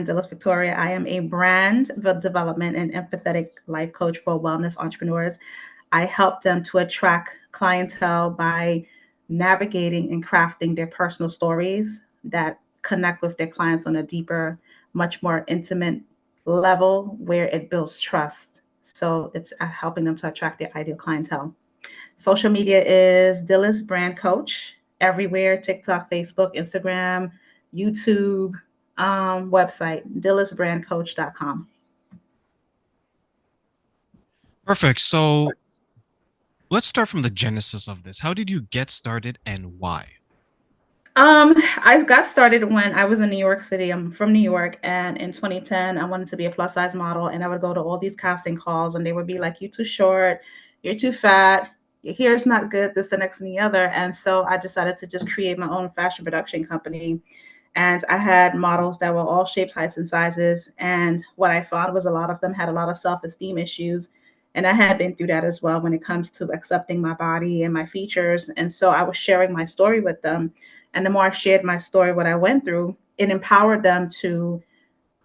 am Dhylles Victoria. I am a brand development and empathetic life coach for wellness entrepreneurs. I help them to attract clientele by navigating and crafting their personal stories that connect with their clients on a deeper, much more intimate level where it builds trust. So it's helping them to attract their ideal clientele. Social media is Dhylles Brand Coach everywhere: TikTok, Facebook, Instagram, YouTube, website, DhyllesBrandCoach.com. Perfect. So let's start from the genesis of this. How did you get started and why? I got started when I was in New York City. I'm from New York, and in 2010, I wanted to be a plus size model, and I would go to all these casting calls, and they would be like, "You're too short, you're too fat, your hair's not good, this, the next, and the other." And so I decided to just create my own fashion production company, and I had models that were all shapes, heights, and sizes. And what I found was a lot of them had a lot of self-esteem issues. And I had been through that as well when it comes to accepting my body and my features. And so I was sharing my story with them. And the more I shared my story, what I went through, it empowered them to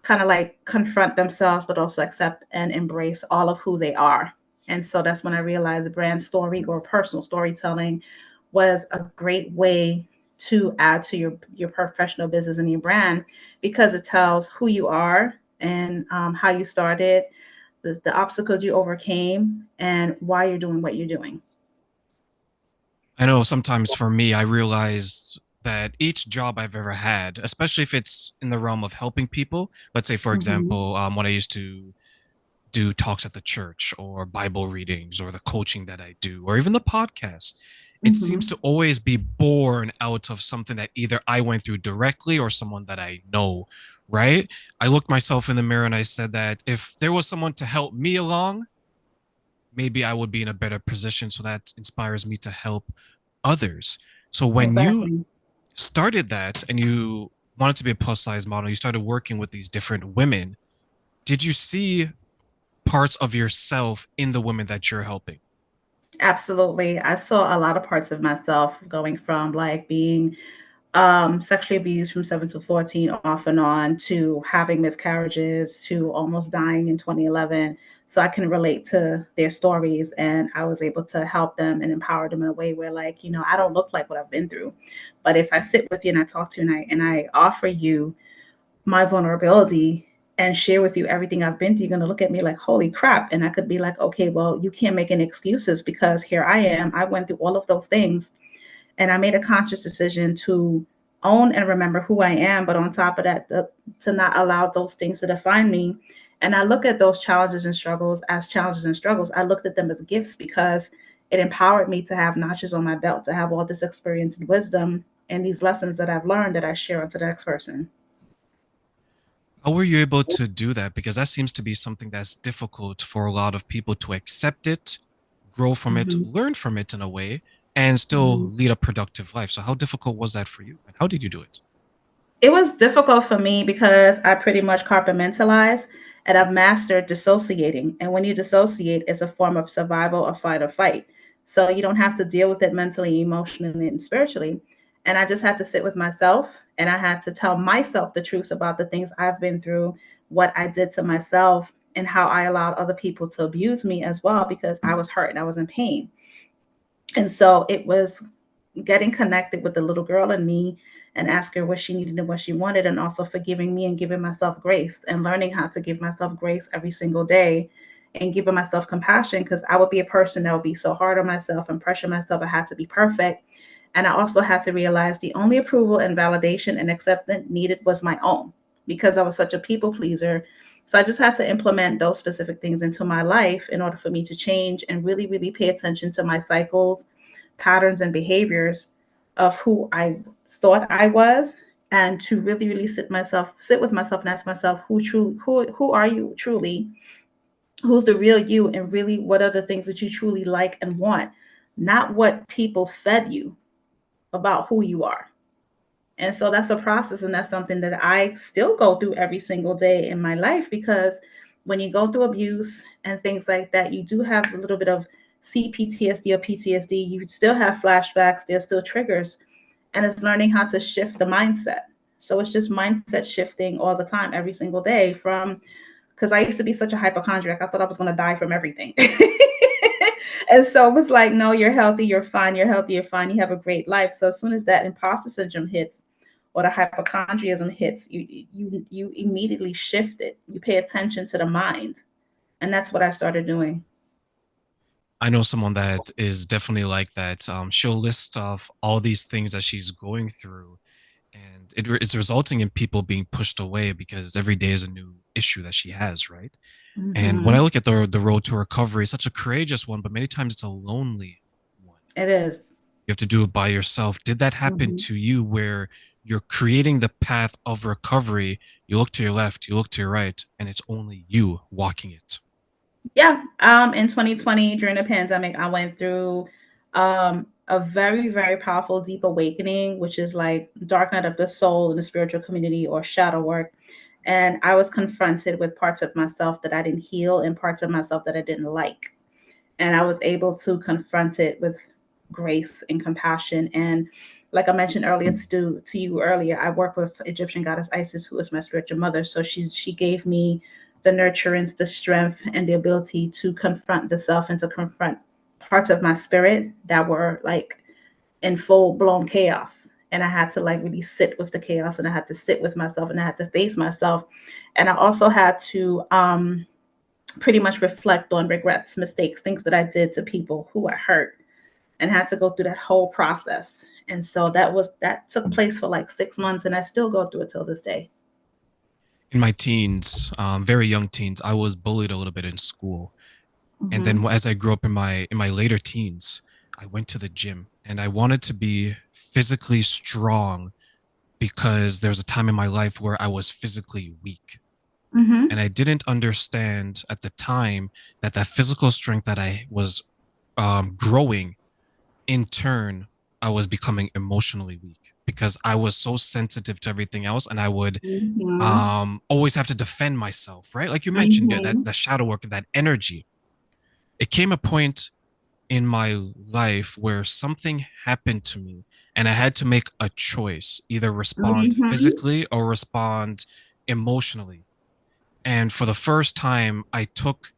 kind of like confront themselves, but also accept and embrace all of who they are. And so that's when I realized brand story or personal storytelling was a great way to add to your professional business and your brand, because it tells who you are and how you started, the obstacles you overcame, and why you're doing what you're doing. I know sometimes for me, I realize that each job I've ever had, especially if it's in the realm of helping people, let's say, for Mhm. example, when I used to do talks at the church or Bible readings or the coaching that I do, or even the podcast, it seems Mhm. to always be born out of something that either I went through directly or someone that I know, right? I looked myself in the mirror and I said that if there was someone to help me along, maybe I would be in a better position. So that inspires me to help others. So when you Exactly. started that and you wanted to be a plus size model, you started working with these different women. Did you see parts of yourself in the women that you're helping? Absolutely. I saw a lot of parts of myself going from like being sexually abused from 7 to 14 off and on, to having miscarriages, to almost dying in 2011. So I can relate to their stories, and I was able to help them and empower them in a way where, like, I don't look like what I've been through. But if I sit with you and I talk to you and I offer you my vulnerability and share with you everything I've been through, you're going to look at me like, holy crap. And I could be like, okay, well, you can't make any excuses, because here I am. I went through all of those things, and I made a conscious decision to own and remember who I am. But on top of that, to not allow those things to define me. And I look at those challenges and struggles as challenges and struggles. I looked at them as gifts, because it empowered me to have notches on my belt, to have all this experience and wisdom and these lessons that I've learned that I share on to the next person. How were you able to do that? Because that seems to be something that's difficult for a lot of people to accept it, grow from it, Mhm. learn from it in a way, and still Mhm. lead a productive life. So, how difficult was that for you? And how did you do it? It was difficult for me because I pretty much compartmentalize, and I've mastered dissociating. And when you dissociate, it's a form of survival or fight or fight. So you don't have to deal with it mentally, emotionally, and spiritually. And I just had to sit with myself, and I had to tell myself the truth about the things I've been through, what I did to myself, and how I allowed other people to abuse me as well, because I was hurt and I was in pain. And so it was getting connected with the little girl in me and ask her what she needed and what she wanted, and also forgiving me and giving myself grace, and learning how to give myself grace every single day, and giving myself compassion, because I would be a person that would be so hard on myself and pressure myself. I had to be perfect. And I also had to realize the only approval and validation and acceptance needed was my own, because I was such a people pleaser. So I just had to implement those specific things into my life in order for me to change and really, really pay attention to my cycles, patterns, and behaviors of who I thought I was, and to really, really sit with myself and ask myself, who are you truly? Who's the real you? And really, what are the things that you truly like and want? Not what people fed you about who you are. And so that's a process, and that's something that I still go through every single day in my life, because when you go through abuse and things like that, you do have a little bit of CPTSD or PTSD. You still have flashbacks, there's still triggers, and it's learning how to shift the mindset. So it's just mindset shifting all the time, every single day. From because I used to be such a hypochondriac, I thought I was going to die from everything. And so it was like, no, you're healthy, you're fine, you're healthy, you're fine, you have a great life. So as soon as that imposter syndrome hits or the hypochondriacism hits, you immediately shift it. You pay attention to the mind. And that's what I started doing. I know someone that is definitely like that. She'll list off all these things that she's going through, and it's resulting in people being pushed away because every day is a new issue that she has, right? And when I Mm-hmm. look at the road to recovery, it's such a courageous one, but many times it's a lonely one. It is. You have to do it by yourself. Did that happen Mm-hmm. to you where you're creating the path of recovery? You look to your left, you look to your right, and it's only you walking it. Yeah. In 2020, during the pandemic, I went through a very, very powerful deep awakening, which is like dark night of the soul in the spiritual community, or shadow work. And I was confronted with parts of myself that I didn't heal and parts of myself that I didn't like. And I was able to confront it with grace and compassion. And like I mentioned earlier to you earlier, I work with Egyptian goddess Isis, who is my spiritual mother. So she gave me the nurturance, the strength, and the ability to confront the self and to confront parts of my spirit that were like in full blown chaos. And I had to like really sit with the chaos, and I had to sit with myself, and I had to face myself. And I also had to pretty much reflect on regrets, mistakes, things that I did to people who I hurt, and had to go through that whole process. And so that took place for like 6 months, and I still go through it till this day. In my teens, very young teens, I was bullied a little bit in school. And then Mm-hmm. as I grew up in my later teens, I went to the gym and I wanted to be physically strong because there was a time in my life where I was physically weak. Mm-hmm. And I didn't understand at the time that that physical strength that I was growing, in turn, I was becoming emotionally weak because I was so sensitive to everything else, and I would Mm-hmm. always have to defend myself, right? Like you mentioned, that Mm-hmm. the shadow work, that energy. It came a point in my life where something happened to me and I had to make a choice, either respond Mm-hmm. physically or respond emotionally. And for the first time, I took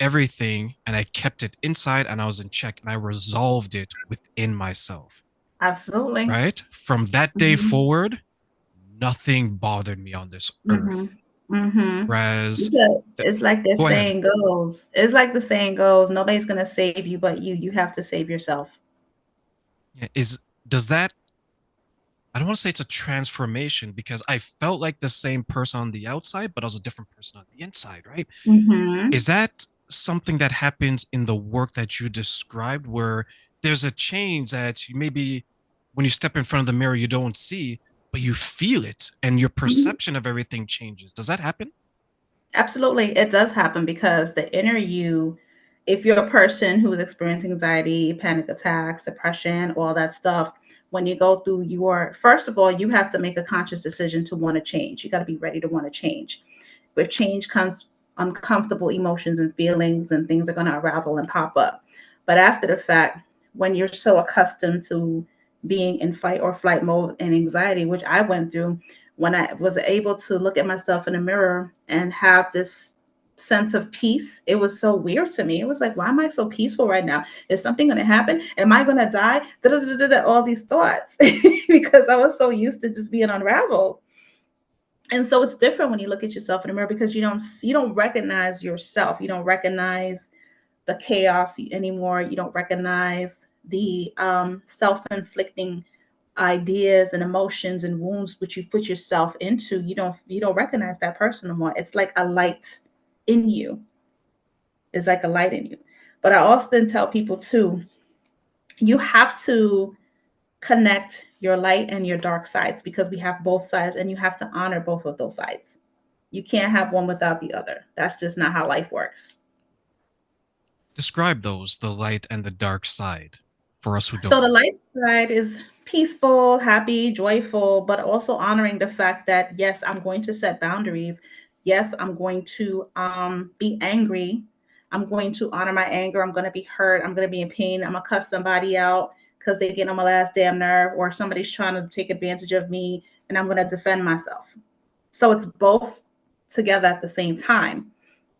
everything and I kept it inside and I was in check and I resolved it within myself. Absolutely. Right? From that day Mm-hmm. forward, nothing bothered me on this Mm-hmm. earth. Mm-hmm. Whereas, Because th- it's like the go ahead. saying goes. It's like the saying goes, nobody's gonna save you but you. You have to save yourself. Yeah, does that, I don't want to say it's a transformation because I felt like the same person on the outside, but I was a different person on the inside, right? Mm-hmm. Is that something that happens in the work that you described where there's a change that you maybe when you step in front of the mirror you don't see, but you feel it and your Mm-hmm. perception of everything changes? Does that happen? Absolutely, it does happen because the inner you, if you're a person who is experiencing anxiety, panic attacks, depression, all that stuff, when you go through your, first of all, you have to make a conscious decision to want to change. You got to be ready to want to change. With change comes uncomfortable emotions and feelings, and things are going to unravel and pop up. But after the fact, when you're so accustomed to being in fight or flight mode and anxiety, which I went through, when I was able to look at myself in the mirror and have this sense of peace, it was so weird to me. It was like, why am I so peaceful right now? Is something going to happen? Am I going to die? Da-da-da-da-da, all these thoughts because I was so used to just being unraveled. And so it's different when you look at yourself in the mirror because you don't recognize yourself. You don't recognize the chaos anymore. You don't recognize the self-inflicting ideas and emotions and wounds which you put yourself into. You don't recognize that person anymore. It's like a light in you. It's like a light in you. But I often tell people too, you have to connect your light and your dark sides because we have both sides, and you have to honor both of those sides. You can't have one without the other. That's just not how life works. Describe those, the light and the dark side, for us who So don't the know. light side is peaceful, happy, joyful, but also honoring the fact that yes, I'm going to set boundaries. Yes, I'm going to be angry. I'm going to honor my anger. I'm going to be hurt. I'm going to be in pain. I'm gonna cuss somebody out because they get on my last damn nerve, or somebody's trying to take advantage of me. and I'm going to defend myself. So it's both together at the same time.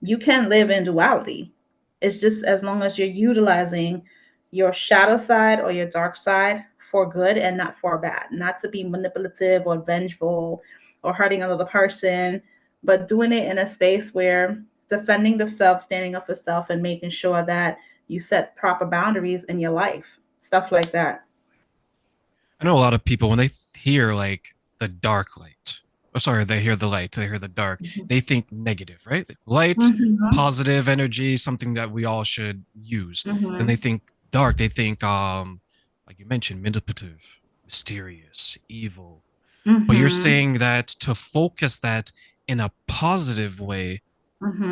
You can live in duality. It's just as long as you're utilizing your shadow side or your dark side for good and not for bad, not to be manipulative or vengeful or hurting another person, but doing it in a space where defending the self, standing up for self, and making sure that you set proper boundaries in your life, stuff like that. I know a lot of people when they hear like the dark light, or sorry, they hear the light, they hear the dark, they think negative, right? Light, Mm-hmm. positive energy, something that we all should use. Then they Mm-hmm. think dark, they think like you mentioned, manipulative, mysterious, evil. But you're Mm-hmm. saying that to focus that in a positive way,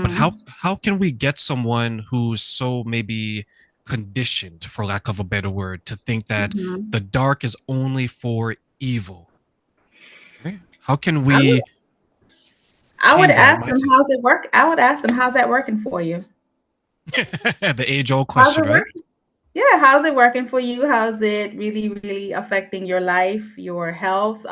but how Mm-hmm. how can we get someone who's so maybe conditioned, for lack of a better word, to think that Mm-hmm. the dark is only for evil, right? How can I we would, I would change that ask them, mindset? how's it work? I would ask them, how's that working for you? The age-old How's question, it right? working? Yeah, how's it working for you? How's it really, really affecting your life, your health,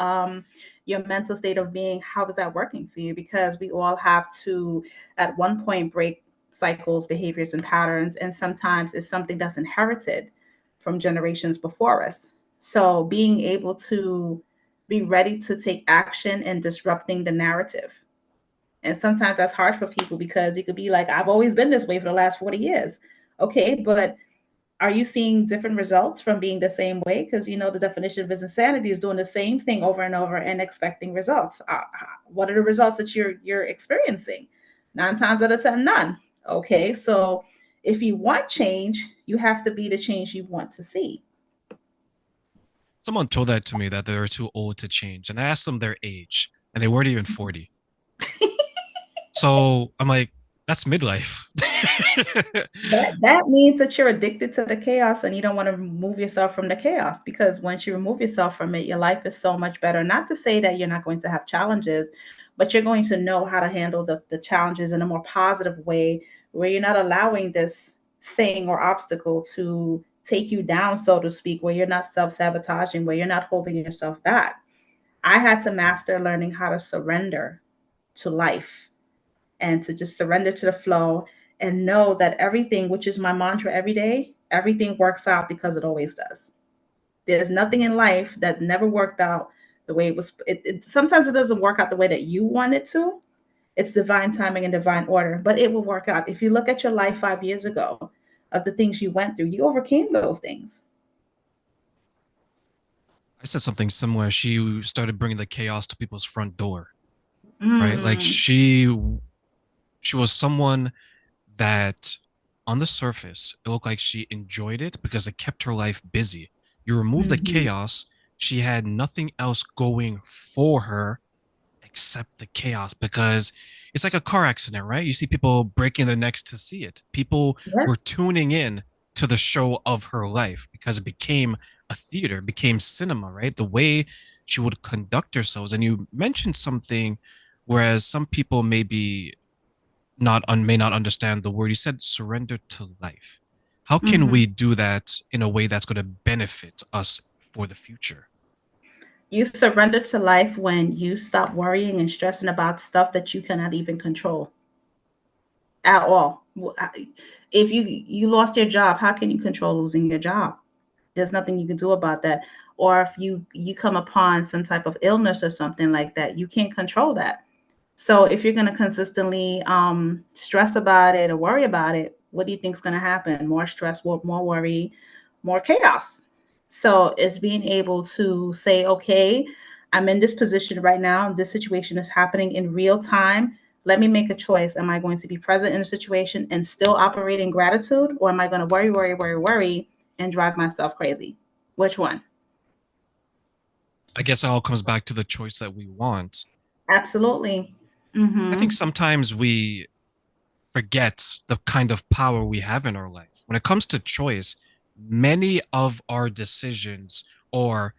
your mental state of being? How is that working for you? Because we all have to, at one point, break cycles, behaviors, and patterns. And sometimes it's something that's inherited from generations before us. So being able to be ready to take action and disrupting the narrative. And sometimes that's hard for people because you could be like, I've always been this way for the last 40 years. Okay, but are you seeing different results from being the same way? Because you know the definition of insanity is doing the same thing over and over and expecting results. What are the results that you're experiencing? 9 times out of 10, none. Okay, so if you want change, you have to be the change you want to see. Someone told that to me that they were too old to change, and I asked them their age, and they weren't even 40. So I'm like, that's midlife. That means that you're addicted to the chaos and you don't want to remove yourself from the chaos, because once you remove yourself from it, your life is so much better. Not to say that you're not going to have challenges, but you're going to know how to handle the challenges in a more positive way where you're not allowing this thing or obstacle to take you down, so to speak, where you're not self sabotaging, where you're not holding yourself back. I had to master learning how to surrender to life and to just surrender to the flow and know that everything, which is my mantra every day, everything works out because it always does. There's nothing in life that never worked out the way it was. Sometimes it doesn't work out the way that you want it to. It's divine timing and divine order, but it will work out. If you look at your life 5 years ago, of the things you went through, you overcame those things. I said something similar. She started bringing the chaos to people's front door, right? Like Mm, she was someone that on the surface, it looked like she enjoyed it because it kept her life busy. You remove the mhm. chaos, she had nothing else going for her except the chaos because it's like a car accident, right? You see people breaking their necks to see it. People Yes. were tuning in to the show of her life because it became a theater, became cinema, right? The way she would conduct herself. And you mentioned something, whereas some people maybe may not understand the word. You said surrender to life. How can Mhm. we do that in a way that's going to benefit us for the future? You surrender to life when you stop worrying and stressing about stuff that you cannot even control at all. If you lost your job, how can you control losing your job? There's nothing you can do about that. Or if you come upon some type of illness or something like that, you can't control that. So if you're going to consistently stress about it or worry about it, what do you think is going to happen? More stress, more worry, more chaos. So it's being able to say, okay, I'm in this position right now. This situation is happening in real time. Let me make a choice. Am I going to be present in the situation and still operate in gratitude? Or am I going to worry, worry, worry, worry and drive myself crazy? Which one? I guess it all comes back to the choice that we want. Absolutely. I think Mm-hmm. sometimes we forget the kind of power we have in our life. When it comes to choice, many of our decisions, or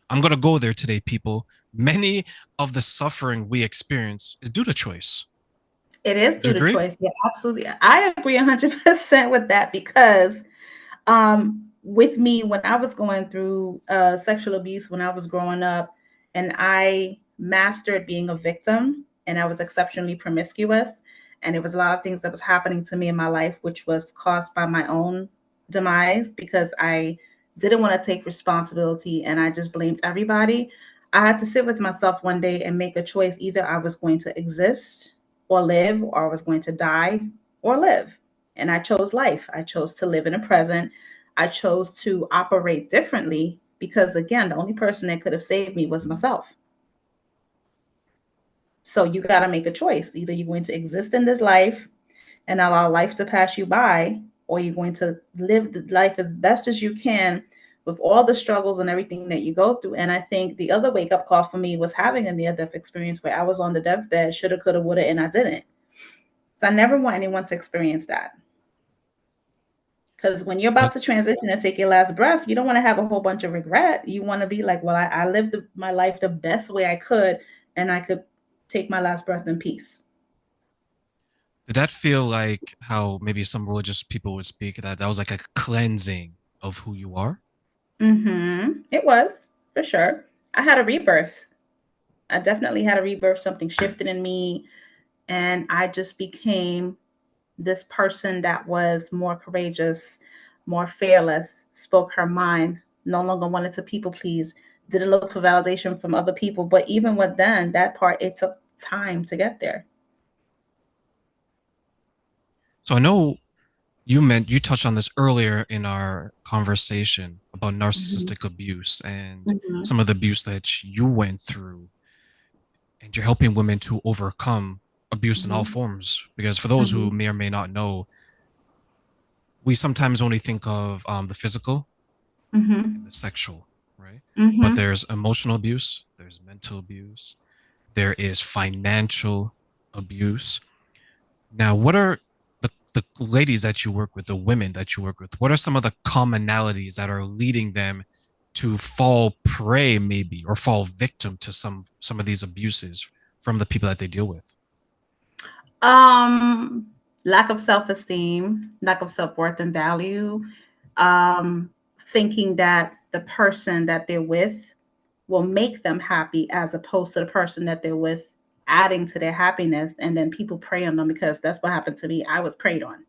I'm going to go there today, people, many of the suffering we experience is due to choice. It is Would you due to agree? choice. Yeah, absolutely. I agree 100% with that because with me, when I was going through sexual abuse when I was growing up, And I mastered being a victim, and I was exceptionally promiscuous. And it was a lot of things that was happening to me in my life, which was caused by my own demise because I didn't want to take responsibility and I just blamed everybody. I had to sit with myself one day and make a choice. Either I was going to exist or live, or I was going to die or live. And I chose life. I chose to live in the present. I chose to operate differently because, again, the only person that could have saved me was myself. So you got to make a choice. Either you're going to exist in this life and allow life to pass you by, or you're going to live the life as best as you can with all the struggles and everything that you go through. And I think the other wake up call for me was having a near death experience where I was on the deathbed, shoulda, coulda, woulda, and I didn't. So I never want anyone to experience that. Because when you're about Was to transition and take your last breath, you don't want to have a whole bunch of regret. You want to be like, well, I lived my life the best way I could, and I could take my last breath in peace. did that feel like how maybe some religious people would speak, that that was like a cleansing of who you are? It was, for sure. I had a rebirth. I definitely had a rebirth. Something shifted in me, and I just became this person that was more courageous, more fearless, spoke her mind, no longer wanted to people please, didn't look for validation from other people. But even with then, that part, it took time to get there. So I know you touched on this earlier in our conversation about Mhm. narcissistic abuse and Mhm. some of the abuse that you went through, and you're helping women to overcome abuse in all Mhm. forms. Because for those who Mhm. may or may not know, we sometimes only think of the physical and Mhm. the sexual, right? But Mhm. there's emotional abuse, there's mental abuse, there is financial abuse. Now, what are the ladies that you work with, the women that you work with, what are some of the commonalities that are leading them to fall prey, maybe, or fall victim to some of these abuses from the people that they deal with? Um, Lack of self-esteem, lack of self-worth and value, um, thinking that the person that they're with will make them happy as opposed to the person that they're with adding to their happiness. And then people prey on them because that's what happened to me. I was preyed on.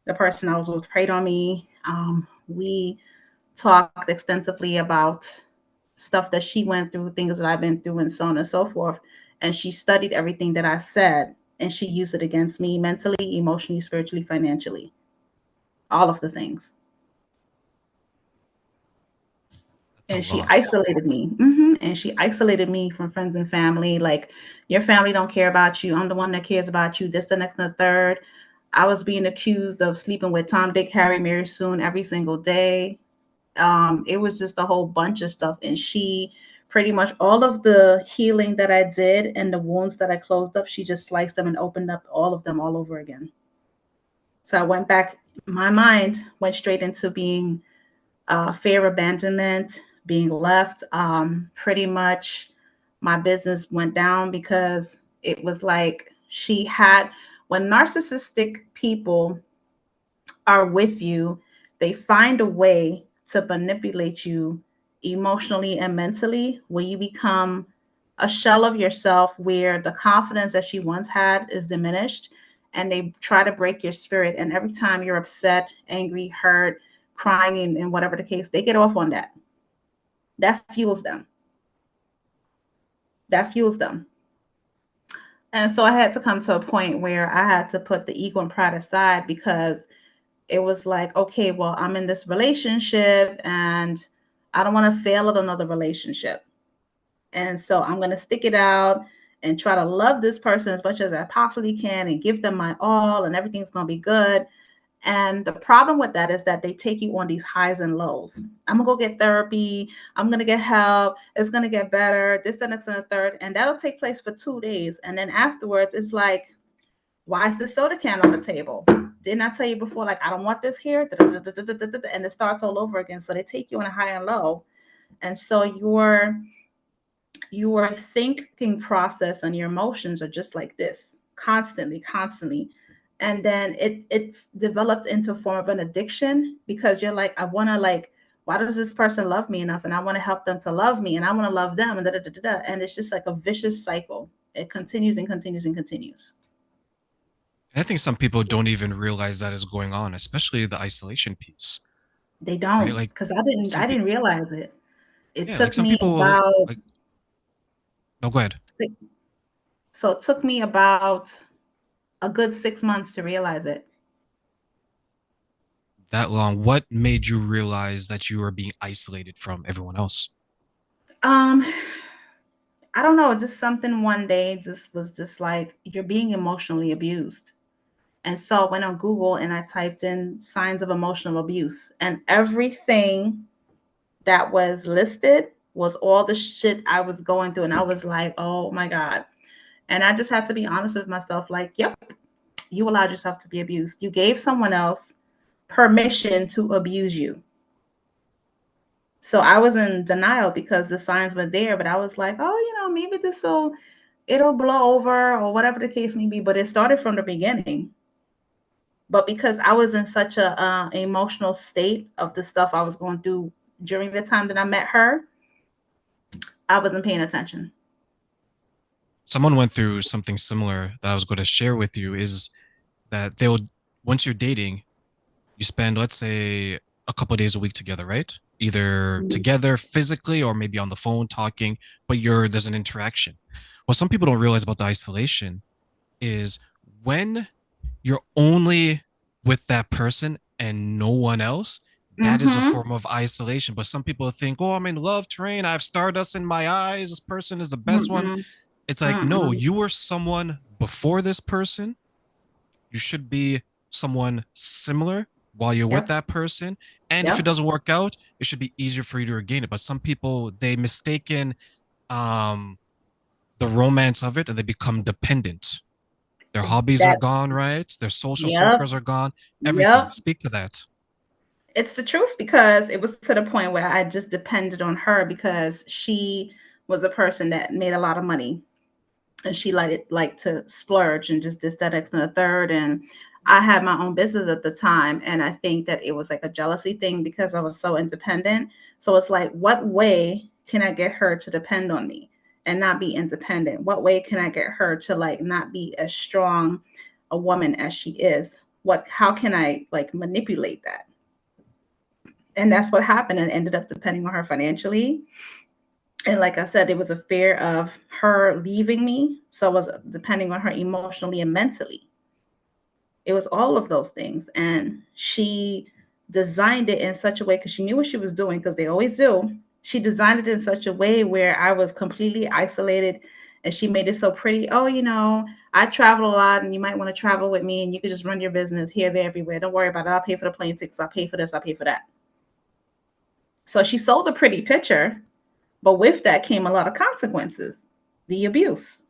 The person I was with preyed on me. We talked extensively about stuff that she went through, things that I've been through, and so on and so forth. And she studied everything that I said and she used it against me mentally, emotionally, spiritually, financially, all of the things. That's a And she lot. isolated me. And she isolated me from friends and family. Like, your family don't care about you. I'm the one that cares about you. This, the next, and the third. I was being accused of sleeping with Tom, Dick, Harry, Mary, Soon every single day. It was just a whole bunch of stuff. And she pretty much all of the healing that I did and the wounds that I closed up, she just sliced them and opened up all of them all over again. So I went back, my mind went straight into being fear of abandonment, being left. Pretty much my business went down because it was like she had, when narcissistic people are with you, they find a way to manipulate you emotionally and mentally, where you become a shell of yourself, where the confidence that you once had is diminished, and they try to break your spirit. And every time you're upset, angry, hurt, crying, and whatever the case, they get off on that. That fuels them. That fuels them. And so I had to come to a point where I had to put the ego and pride aside because it was like, okay, well, I'm in this relationship and I don't want to fail at another relationship. And so I'm going to stick it out and try to love this person as much as I possibly can and give them my all, and everything's going to be good. And the problem with that is that they take you on these highs and lows. I'm gonna go get therapy. I'm gonna get help. It's gonna get better. This, the next, and the third. And that'll take place for 2 days. And then afterwards, it's like, why is this soda can on the table? Didn't I tell you before, like, I don't want this here? And it starts all over again. So they take you on a high and low. And so your thinking process and your emotions are just like this, constantly, constantly. And then it's developed into a form of an addiction because you're like, I want to like Why does this person love me enough? And I want to help them to love me, and I want to love them, and da da da da. And it's just like a vicious cycle. It continues and continues and continues. And I think some people don't even realize that is going on, especially the isolation piece, They right? don't, Like because I didn't realize it. It yeah, like took some me people about like, no, go ahead. so it took me about a good 6 months to realize it. That long. What made you realize that you were being isolated from everyone else? Um, I don't know, just something one day just was just like, you're being emotionally abused. And so I went on Google and I typed in signs of emotional abuse, and everything that was listed was all the shit I was going through. And I was like, oh my God. And I just have to be honest with myself, like, yep, you allowed yourself to be abused. You gave someone else permission to abuse you. So I was in denial because the signs were there, but I was like, oh, maybe it'll blow over or whatever the case may be. But it started from the beginning. But because I was in such a emotional state of the stuff I was going through during the time that I met her, I wasn't paying attention. Someone went through something similar that I was going to share with you is that they'll, once you're dating, you spend, let's say, a couple of days a week together, right? Either Mhm. together physically or maybe on the phone talking, but there's an interaction. What some people don't realize about the isolation is when you're only with that person and no one else, that is a Mhm. form of isolation. But some people think, oh, I'm in love train. I have stardust in my eyes. This person is the best one. Mm-mm. It's like, no, Mm-mm. you were someone before this person. You should be someone similar while you're with Yep. that person. And if it Yep. doesn't work out, it should be easier for you to regain it. But some people, they mistaken um, the romance of it and they become dependent. Their hobbies are That. gone, right? Their social Yep. circles are gone. Everything. Yep. Speak to that. It's the truth, because it was to the point where I just depended on her because she was a person that made a lot of money, and she liked to splurge and just this, that, X, and the third. And I had my own business at the time, and I think that it was like a jealousy thing because I was so independent. So it's like, what way can I get her to depend on me and not be independent? What way can I get her to like not be as strong a woman as she is? How can I like manipulate that? And that's what happened, and ended up depending on her financially. And like I said, it was a fear of her leaving me. So I was depending on her emotionally and mentally. It was all of those things. And she designed it in such a way, because she knew what she was doing, because they always do. She designed it in such a way where I was completely isolated. And she made it so pretty. Oh, I travel a lot and you might want to travel with me and you could just run your business here, there, everywhere. Don't worry about it. I'll pay for the plane tickets. I'll pay for this. I'll pay for that. So she sold a pretty picture, but with that came a lot of consequences, the abuse.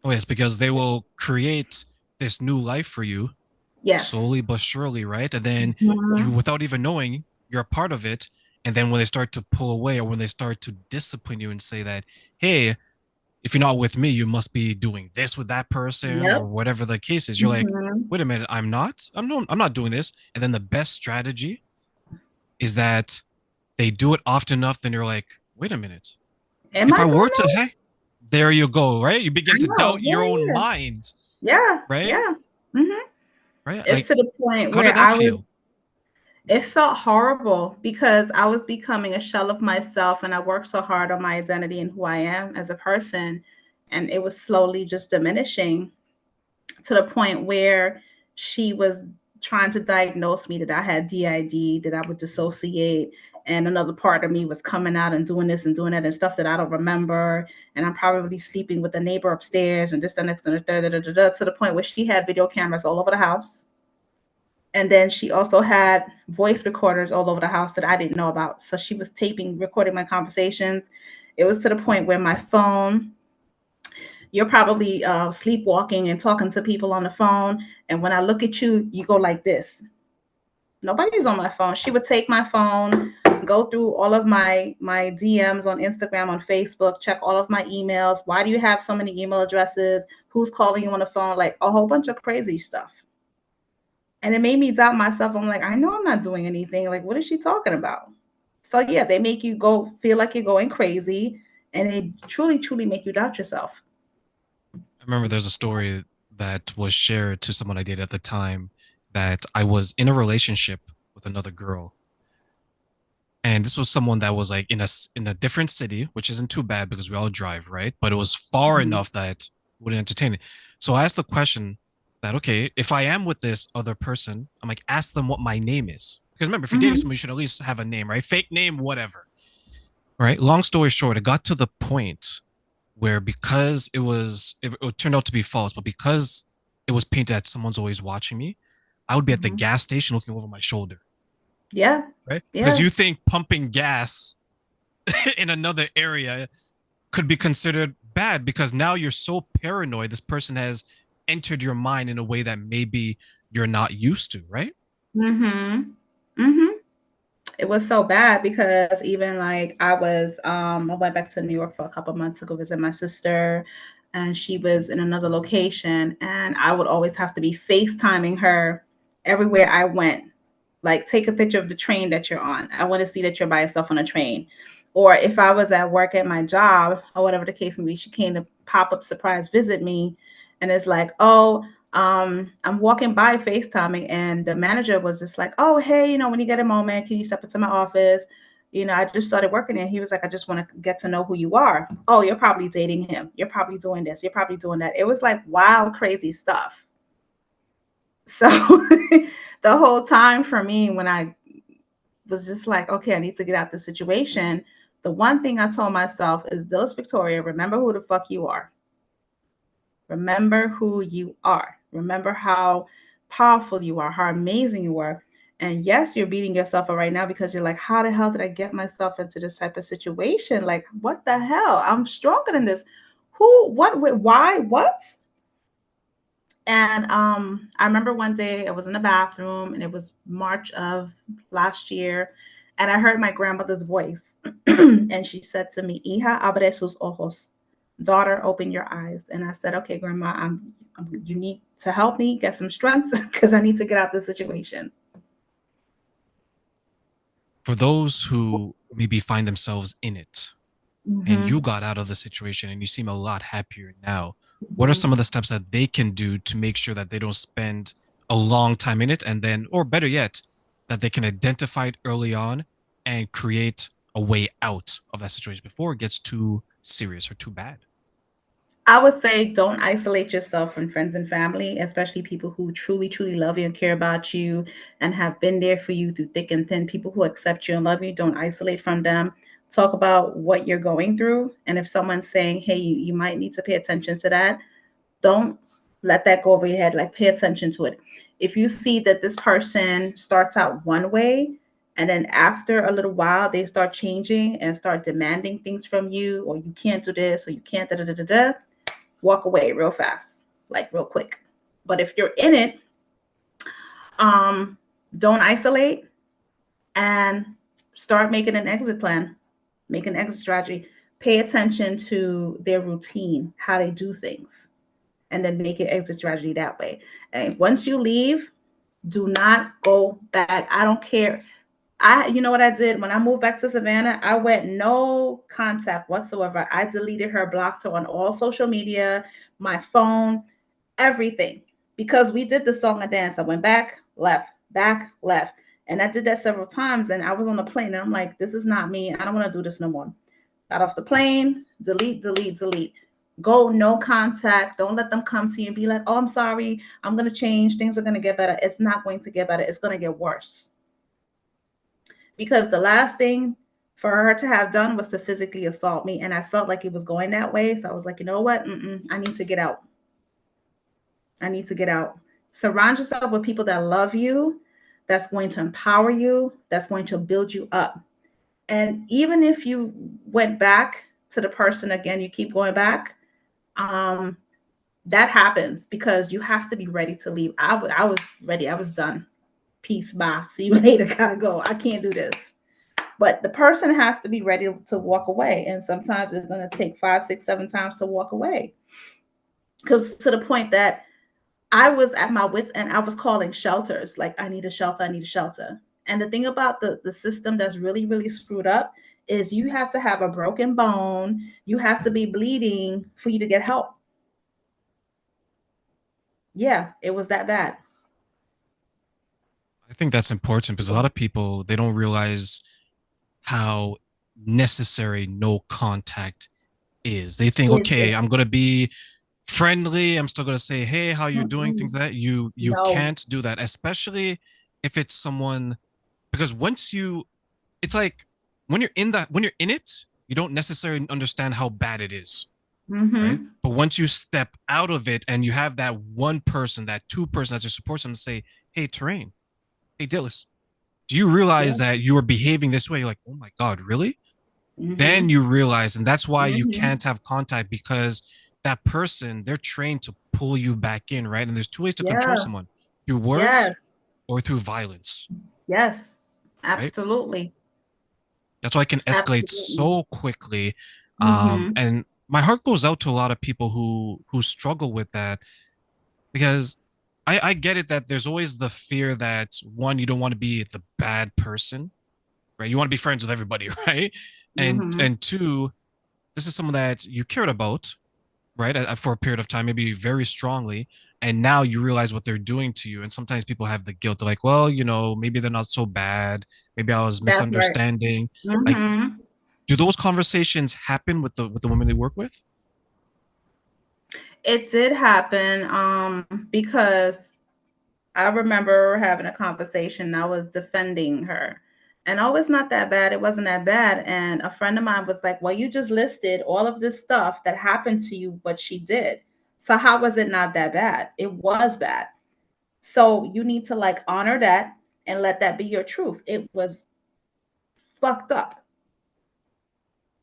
Oh, yes, because they will create this new life for you Yes. slowly but surely, right? And then you, Mhm. without even knowing, you're a part of it. And then when they start to pull away or when they start to discipline you and say that, hey, if you're not with me, you must be doing this with that person Yep. or whatever the case is. You're like, Mhm. wait a minute, I'm not. I'm not doing this. And then the best strategy is that they do it often enough, then you're like, wait a minute. Am If I I doing were to, that? hey, there you go, right? You I begin to know. doubt your own Yeah. mind, Yeah. right? Yeah. Mhm. Right? It's Like, to the point how where did that feel? it felt horrible because I was becoming a shell of myself, and I worked so hard on my identity and who I am as a person. And it was slowly just diminishing to the point where she was trying to diagnose me that I had DID, that I would dissociate, and another part of me was coming out and doing this and doing that and stuff that I don't remember. And I'm probably sleeping with the neighbor upstairs and this, the next, and the third, to the point where she had video cameras all over the house. And then she also had voice recorders all over the house that I didn't know about. So she was recording my conversations. It was to the point where my phone, you're probably sleepwalking and talking to people on the phone. And when I look at you, you go like this. Nobody's on my phone. She would take my phone, go through all of my DMs on Instagram, on Facebook, check all of my emails. Why do you have so many email addresses? Who's calling you on the phone? Like a whole bunch of crazy stuff. And it made me doubt myself. I'm like, I know I'm not doing anything. Like, what is she talking about? So yeah, they make you go feel like you're going crazy, and they truly, truly make you doubt yourself. I remember there's a story that was shared to someone I dated at the time that I was in a relationship with another girl. And this was someone that was like in a different city, which isn't too bad because we all drive, right? But it was far Mhm. enough that wouldn't entertain it. So I asked the question that, okay, if I am with this other person, I'm like, ask them what my name is. Because remember, if you're dating Mhm. someone, you should at least have a name, right? Fake name, whatever. Right. Long story short, it got to the point where because it turned out to be false, but because it was painted that someone's always watching me, I would be at the Mhm. gas station looking over my shoulder, Yeah. right? Because Yeah. you think pumping gas in another area could be considered bad because now you're so paranoid this person has entered your mind in a way that maybe you're not used to, right? Mhm. Mhm. It was so bad because even like I went back to New York for a couple months to go visit my sister, and she was in another location, and I would always have to be FaceTiming her everywhere I went. Like, take a picture of the train that you're on. I want to see that you're by yourself on a train. Or if I was at work at my job or whatever the case may be, she came to pop up surprise visit me, and it's like, oh, I'm walking by FaceTiming, and the manager was just like, oh, hey, when you get a moment, can you step into my office? I just started working there. He was like, I just want to get to know who you are. Oh, you're probably dating him. You're probably doing this. You're probably doing that. It was like wild, crazy stuff. So the whole time for me, when I was just like, okay, I need to get out the situation, the one thing I told myself is, Dillis Victoria, remember who the fuck you are. Remember who you are. Remember how powerful you are, how amazing you are. And yes, you're beating yourself up right now because you're like, how the hell did I get myself into this type of situation? Like, what the hell? I'm stronger than this. Who, what, why, what? And I remember one day I was in the bathroom, and it was March of last year. And I heard my grandmother's voice. And she said to me, Hija, abre sus ojos. Daughter, open your eyes. And I said, okay, Grandma, you need to help me get some strength because I need to get out of this situation. For those who maybe find themselves in it, and you Mm-hmm. got out of the situation and you seem a lot happier now, what are some of Mm-hmm. the steps that they can do to make sure that they don't spend a long time in it and then, or better yet, that they can identify it early on and create a way out of that situation before it gets too serious or too bad? I would say don't isolate yourself from friends and family, especially people who truly, truly love you and care about you and have been there for you through thick and thin. People who accept you and love you, don't isolate from them. Talk about what you're going through. And if someone's saying, hey, you might need to pay attention to that, don't let that go over your head. Like, pay attention to it. If you see that this person starts out one way, and then after a little while they start changing and start demanding things from you, or you can't do this, or you can't da da da da da, walk away real fast, like real quick. But if you're in it, um, don't isolate, and start making an exit plan, make an exit strategy. Pay attention to their routine, how they do things, and then make an exit strategy that way. And once you leave, do not go back. I don't care. You know what I did when I moved back to Savannah? I went no contact whatsoever. I deleted her, blocked her on all social media, my phone, everything, because we did the song and dance. I went back, left, back, left. And I did that several times. And I was on the plane, and I'm like, this is not me. I don't want to do this no more. Got off the plane, delete, delete, delete. Go no contact. Don't let them come to you and be like, oh, I'm sorry. I'm going to change. Things are going to get better. It's not going to get better. It's going to get worse. Because the last thing for her to have done was to physically assault me. And I felt like it was going that way. So I was like, you know what? I need to get out. I need to get out. Surround yourself with people that love you, that's going to empower you, that's going to build you up. And even if you went back to the person again, you keep going back, um, that happens because you have to be ready to leave. I was ready. I was done. Peace, bye. See you later. Gotta go. I can't do this. But the person has to be ready to walk away. And sometimes it's going to take 5, 6, 7 times to walk away. Because to the point that I was at my wits' end. I was calling shelters, like, I need a shelter, I need a shelter. And the thing about the system that's really, really screwed up is you have to have a broken bone, you have to be bleeding for you to get help. Yeah, it was that bad. I think that's important because a lot of people, they don't realize how necessary no contact is. They think, Is okay, it? I'm gonna be friendly. I'm still gonna say, hey, how you doing? Things Mm-mm. like that. You No. can't do that, especially if it's someone, because once you, it's like when you're in it, you don't necessarily understand how bad it is, right? Mhm. But once you step out of it and you have that one person, that two person as your support system to say, hey, Terrain, hey, Dhylles, do you realize Yeah. that you are behaving this way? You're like, oh my God, really? Then Mhm. you realize, and that's why you Mhm. can't have contact because that person, they're trained to pull you back in, right? And there's two ways to control Yeah. someone, through words Yes. or through violence, Yes. right? Absolutely. That's why it can escalate Absolutely. so quickly. Mhm. And my heart goes out to a lot of people who struggle with that because I get it that there's always the fear that one, you don't want to be the bad person, right? You want to be friends with everybody, right? Mhm. And two, this is someone that you cared about, right? For a period of time, maybe very strongly. And now you realize what they're doing to you. And sometimes people have the guilt. They're like, well, maybe they're not so bad. Maybe I was That's right. misunderstanding. Like, Mhm. do those conversations happen with the women they work with? It did happen, because I remember having a conversation, I was defending her, and, "Oh, it's not that bad, it wasn't that bad," and a friend of mine was like, "Well, you just listed all of this stuff that happened to you, what she did. So how was it not that bad? It was bad. So you need to, like, honor that and let that be your truth. It was fucked up."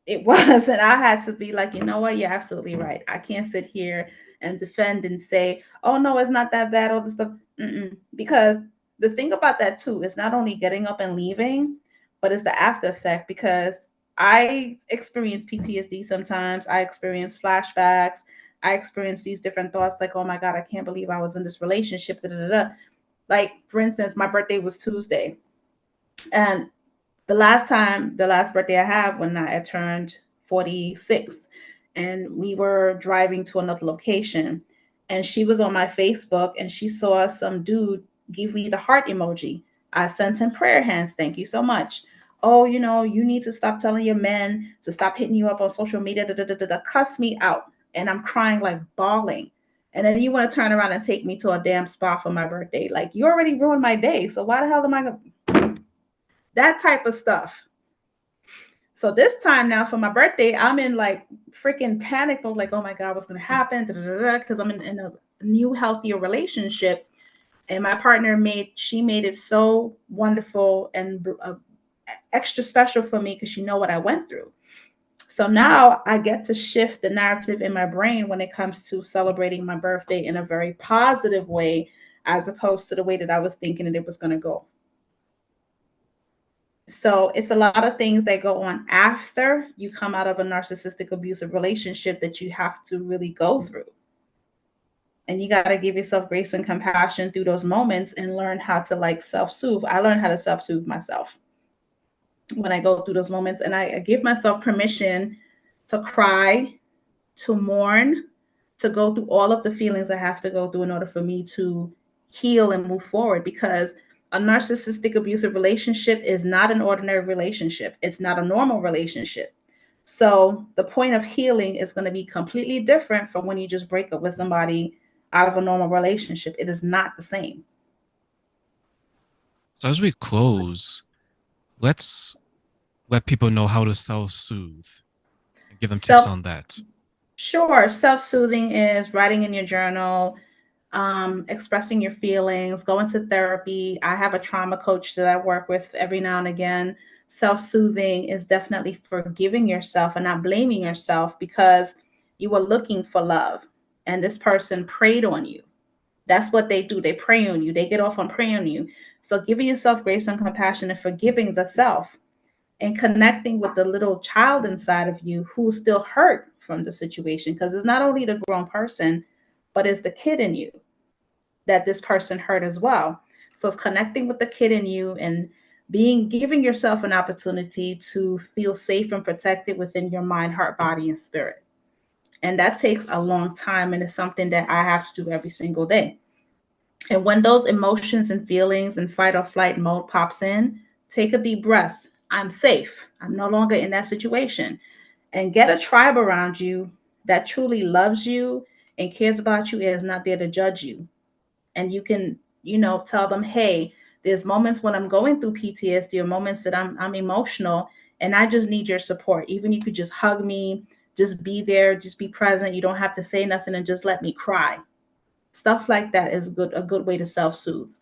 It was, and I had to be like, "You know what? You're absolutely right. I can't sit here and defend and say, oh, no, it's not that bad, all this stuff." Mm-mm. Because the thing about that too is not only getting up and leaving, but it's the after effect because I experience PTSD sometimes. I experience flashbacks. I experience these different thoughts like, oh my God, I can't believe I was in this relationship. Da, da, da, da. Like, for instance, my birthday was Tuesday. And the last birthday I have when I turned 46, and we were driving to another location, and she was on my Facebook and she saw some dude give me the heart emoji. I sent him prayer hands. Thank you so much. Oh, you need to stop telling your men to stop hitting you up on social media. Da, da, da, da, da. Cuss me out. And I'm crying, like bawling. And then you want to turn around and take me to a damn spa for my birthday. Like, you already ruined my day. So why the hell am I going to? That type of stuff. So this time now for my birthday, I'm in like freaking panic mode, like, oh my God, what's gonna happen? Because I'm in a new, healthier relationship. And my partner made it so wonderful and extra special for me because she know what I went through. So now I get to shift the narrative in my brain when it comes to celebrating my birthday in a very positive way, as opposed to the way that I was thinking that it was gonna go. So it's a lot of things that go on after you come out of a narcissistic abusive relationship that you have to really go through. And you got to give yourself grace and compassion through those moments and learn how to like self-soothe. I learned how to self-soothe myself when I go through those moments, and I give myself permission to cry, to mourn, to go through all of the feelings I have to go through in order for me to heal and move forward, because a narcissistic abusive relationship is not an ordinary relationship. It's not a normal relationship. So the point of healing is going to be completely different from when you just break up with somebody out of a normal relationship. It is not the same. So as we close, let's let people know how to self-soothe and give them tips Self on that. Sure, self-soothing is writing in your journal, expressing your feelings, going to therapy. I have a trauma coach that I work with every now and again. Self-soothing is definitely forgiving yourself and not blaming yourself because you were looking for love and this person preyed on you. That's what they do. They prey on you. They get off on preying on you. So giving yourself grace and compassion and forgiving the self and connecting with the little child inside of you who's still hurt from the situation, because it's not only the grown person, but it's the kid in you. that this person hurt as well. So it's connecting with the kid in you and giving yourself an opportunity to feel safe and protected within your mind, heart, body, and spirit. And that takes a long time, and it's something that I have to do every single day. And when those emotions and feelings and fight or flight mode pops in, take a deep breath. I'm safe. I'm no longer in that situation. And get a tribe around you that truly loves you and cares about you and is not there to judge you. And you can, tell them, hey, there's moments when I'm going through PTSD or moments that I'm emotional and I just need your support. Even you could just hug me, just be there, just be present. You don't have to say nothing and just let me cry. Stuff like that is a good way to self-soothe.